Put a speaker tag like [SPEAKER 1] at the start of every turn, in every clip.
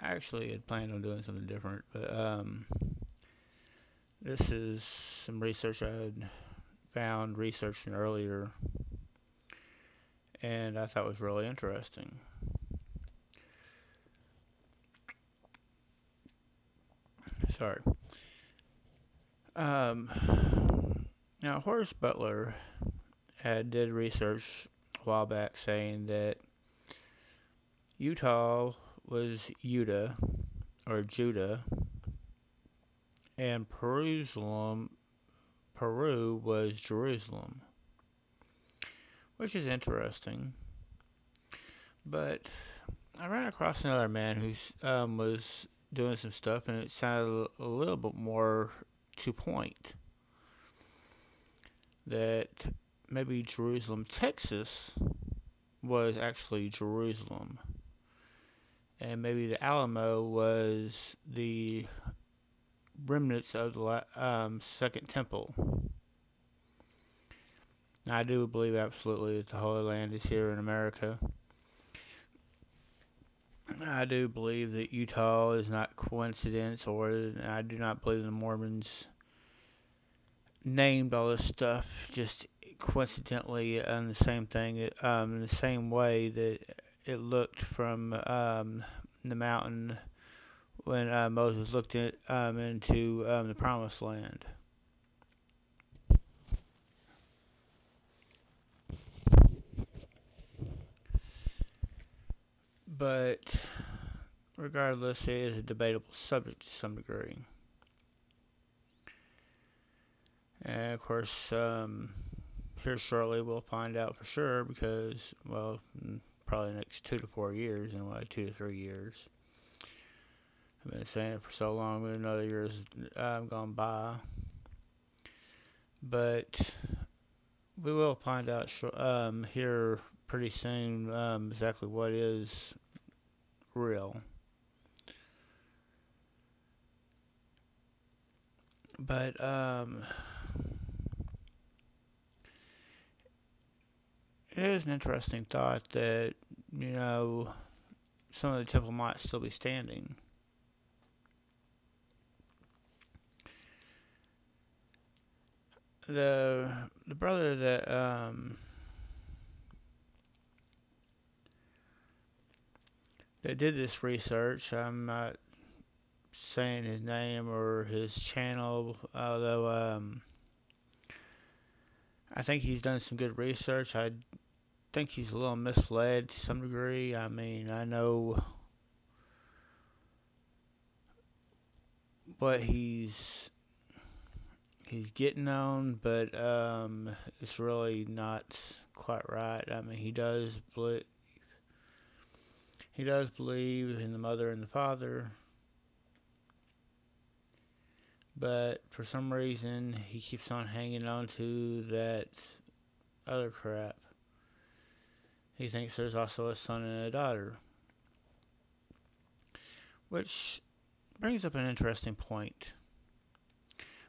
[SPEAKER 1] I actually had planned on doing something different, but this is some research I had found researching earlier, and I thought was really interesting. Sorry. Um, Now, Horace Butler had did research a while back saying that Utah was Judah or Judah, and Peru was Jerusalem, which is interesting. But I ran across another man who was doing some stuff, and it sounded a little bit more to point that maybe Jerusalem, Texas, was actually Jerusalem, and maybe the Alamo was the remnants of the Second Temple. Now, I do believe absolutely that the Holy Land is here in America. I do believe that Utah is not coincidence, or I do not believe the Mormons named all this stuff just coincidentally on the same thing, in the same way that it looked from the mountain when Moses looked into the Promised Land. But regardless, it is a debatable subject to some degree. And of course, here shortly we'll find out for sure because, well, probably the next 2 to 4 years, anyway, 2 to 3 years. I've been saying it for so long, but another year's gone by. But we will find out here pretty soon exactly what is real. But it is an interesting thought that, you know, some of the temple might still be standing. The brother that did this research, I'm not saying his name or his channel, although I think he's done some good research. I think he's a little misled to some degree. I mean, I know what he's getting on, but it's really not quite right. I mean, he does believe in the mother and the father, but for some reason he keeps on hanging on to that other crap. He thinks there's also a son and a daughter, which brings up an interesting point.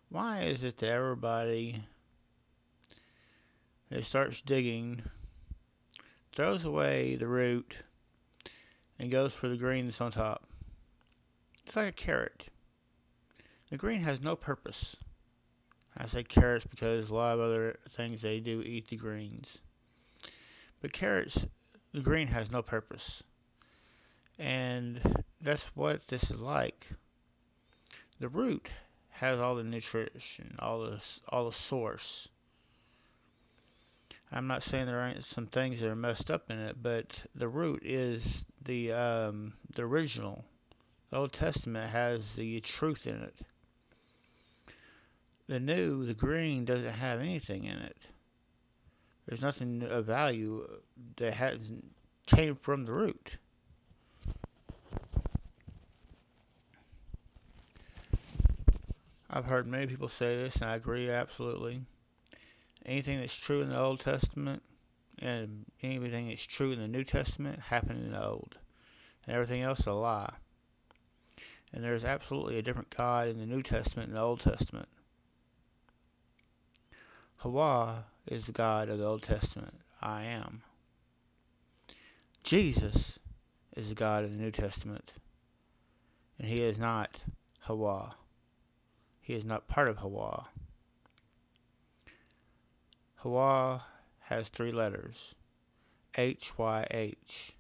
[SPEAKER 1] Why is it that everybody that starts digging throws away the root and goes for the green that's on top? It's like a carrot. The green has no purpose. I say carrots because a lot of other things they do eat the greens. But carrots, the green has no purpose. And that's what this is like. The root has all the nutrition, all the source. I'm not saying there aren't some things that are messed up in it, but the root is the original. The Old Testament has the truth in it. The green, doesn't have anything in it. There's nothing of value that hasn't came from the root. I've heard many people say this, and I agree absolutely. Anything that's true in the Old Testament and anything that's true in the New Testament happened in the Old, and everything else is a lie. And there's absolutely a different God in the New Testament and the Old Testament. Hawa is the God of the Old Testament. I am. Jesus is the God of the New Testament. and he is not Hawa. He is not part of Hawa. Hawa has 3 letters. HYH.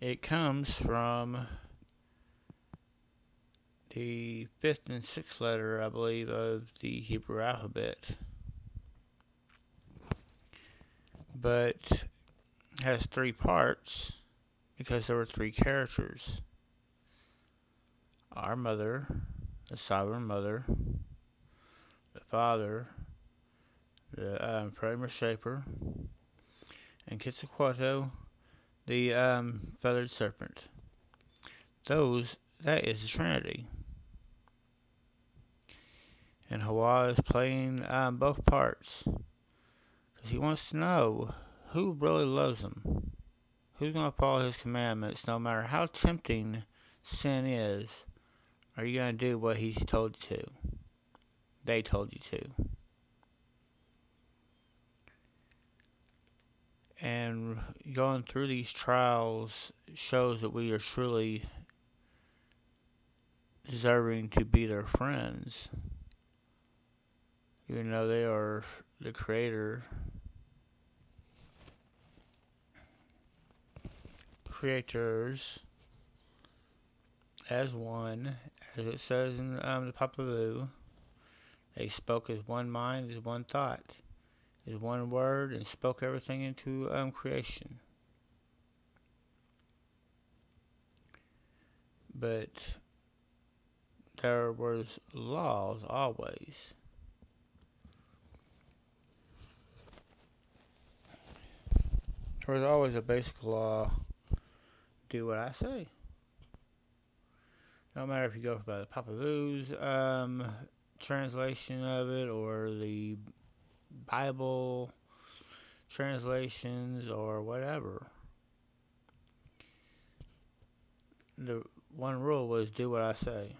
[SPEAKER 1] It comes from the 5th and 6th letter, I believe, of the Hebrew alphabet. But has 3 parts because there were 3 characters. Our mother, the sovereign mother, the father, the primer shaper, and Quetzalcoatl, the feathered serpent. That is the Trinity. And Hawa is playing both parts. Because he wants to know who really loves him. Who's going to follow his commandments no matter how tempting sin is? Are you going to do what he told you to? They told you to. And going through these trials shows that we are truly deserving to be their friends. Even though they are the creators as one, as it says in the Papavu. They spoke as one mind, as one thought, as one word, and spoke everything into creation. But there was laws always. There was always a basic law: do what I say. No matter if you go by the Papavu's translation of it, or the Bible translations, or whatever. The one rule was do what I say.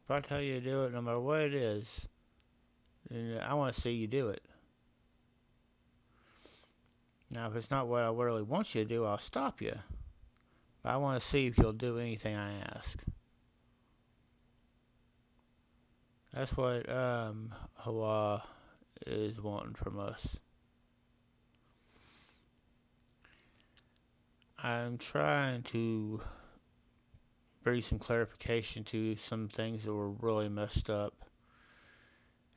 [SPEAKER 1] If I tell you to do it, no matter what it is, then I want to see you do it. Now, if it's not what I really want you to do, I'll stop you. But I want to see if you'll do anything I ask. That's what Hawa is wanting from us. I'm trying to bring some clarification to some things that were really messed up.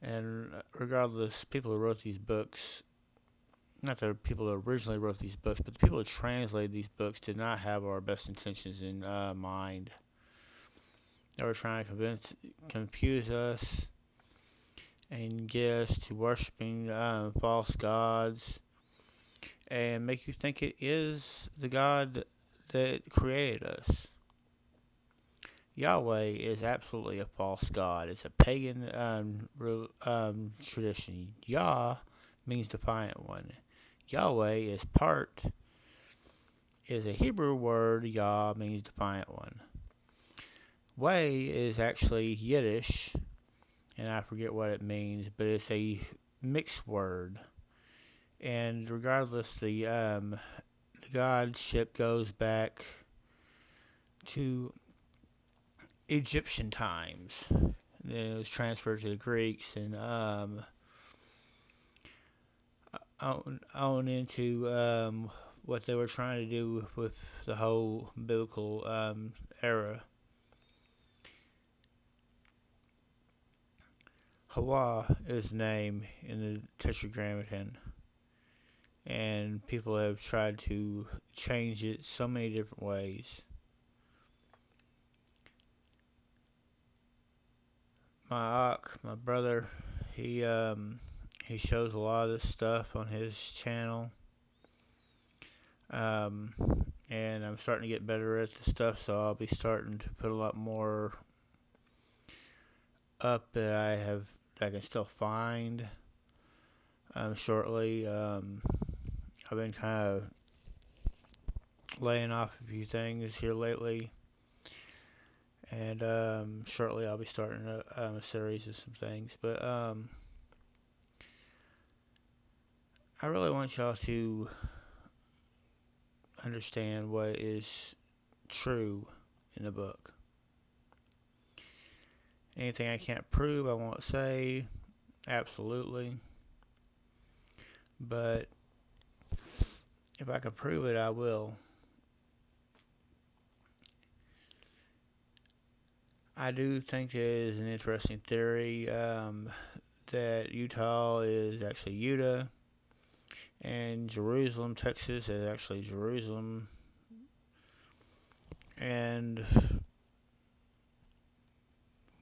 [SPEAKER 1] And regardless, people who wrote these books, not the people who originally wrote these books, but the people who translated these books did not have our best intentions in mind. They were trying to confuse us and get us to worshiping false gods and make you think it is the God that created us. Yahweh is absolutely a false god. It's a pagan tradition. Yah means defiant one. Yahweh is a Hebrew word. Yah means defiant one. Way is actually Yiddish, and I forget what it means, but it's a mixed word. And regardless, the godship goes back to Egyptian times. Then it was transferred to the Greeks and on into what they were trying to do with the whole biblical era. Hawa is the name in the Tetragrammaton, and people have tried to change it so many different ways. My brother, he shows a lot of this stuff on his channel, and I'm starting to get better at the stuff, so I'll be starting to put a lot more up that I can still find shortly. I've been kind of laying off a few things here lately, and shortly I'll be starting a series of some things. But I really want y'all to understand what is true in the book. Anything I can't prove, I won't say. Absolutely. But if I can prove it, I will. I do think it is an interesting theory that Utah is actually Utah, and Jerusalem, Texas is actually Jerusalem. And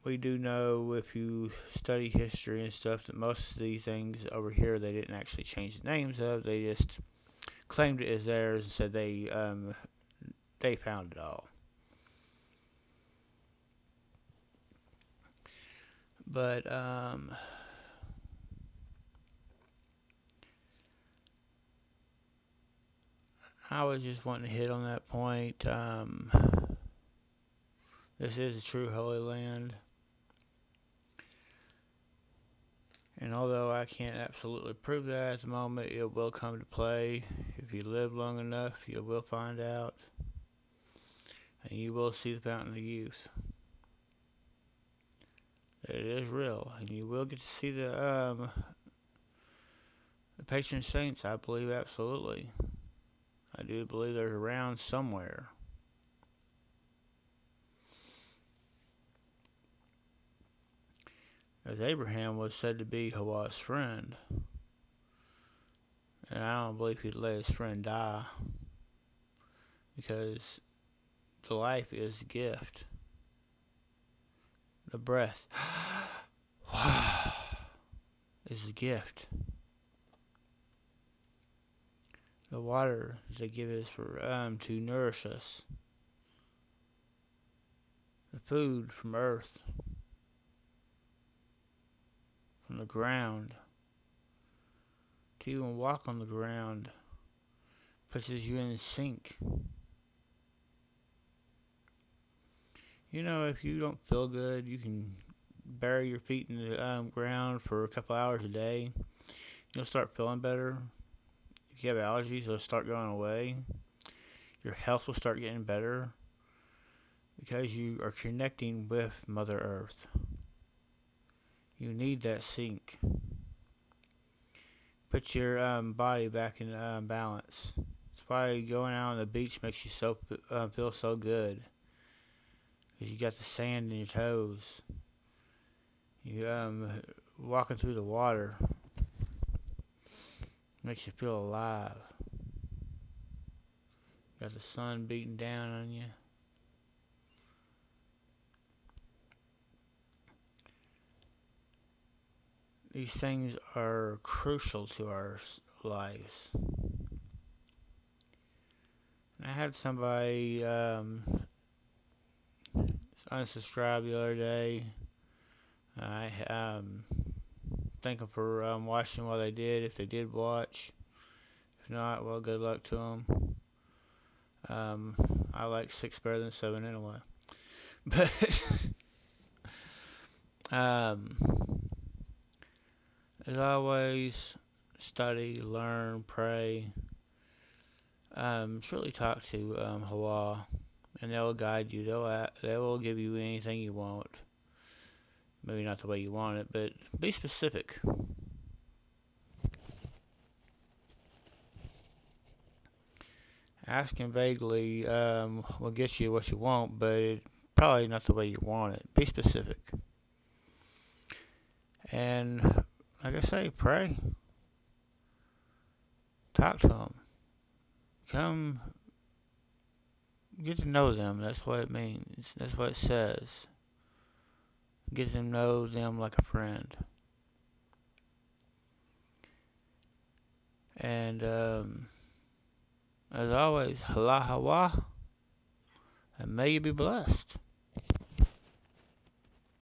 [SPEAKER 1] we do know, if you study history and stuff, that most of these things over here they didn't actually change the names of. They just claimed it as theirs and said they found it all. But I was just wanting to hit on that point. This is a true Holy Land. And although I can't absolutely prove that at the moment, it will come to play. If you live long enough, you will find out. And you will see the fountain of youth. It is real. And you will get to see the patron saints, I believe, absolutely. I do believe they're around somewhere. As Abraham was said to be Hawa's friend. And I don't believe he'd let his friend die. Because the life is a gift. The breath is a gift. The water they give us for to nourish us. The food from earth, from the ground, to even walk on the ground, pushes you in sync. You know, if you don't feel good, you can bury your feet in the ground for a couple hours a day. You'll start feeling better. If you have allergies, they'll start going away. Your health will start getting better because you are connecting with Mother Earth. You need that sync. Put your body back in balance. That's why going out on the beach makes you feel so good. Because you got the sand in your toes. You walking through the water makes you feel alive. Got the sun beating down on you. These things are crucial to our lives. I had somebody unsubscribe the other day. I thank them for watching what they did, if they did watch. If not, well, good luck to them. I like 6 better than 7 anyway. But as always, study, learn, pray. Truly talk to Hawa, and they'll guide you. They will give you anything you want. Maybe not the way you want it, but be specific. Asking vaguely will get you what you want, but it's probably not the way you want it. Be specific. And like I say, pray. Talk to them. Come get to know them. That's what it means. That's what it says. Get to know them like a friend. And as always, hala hawa, and may you be blessed.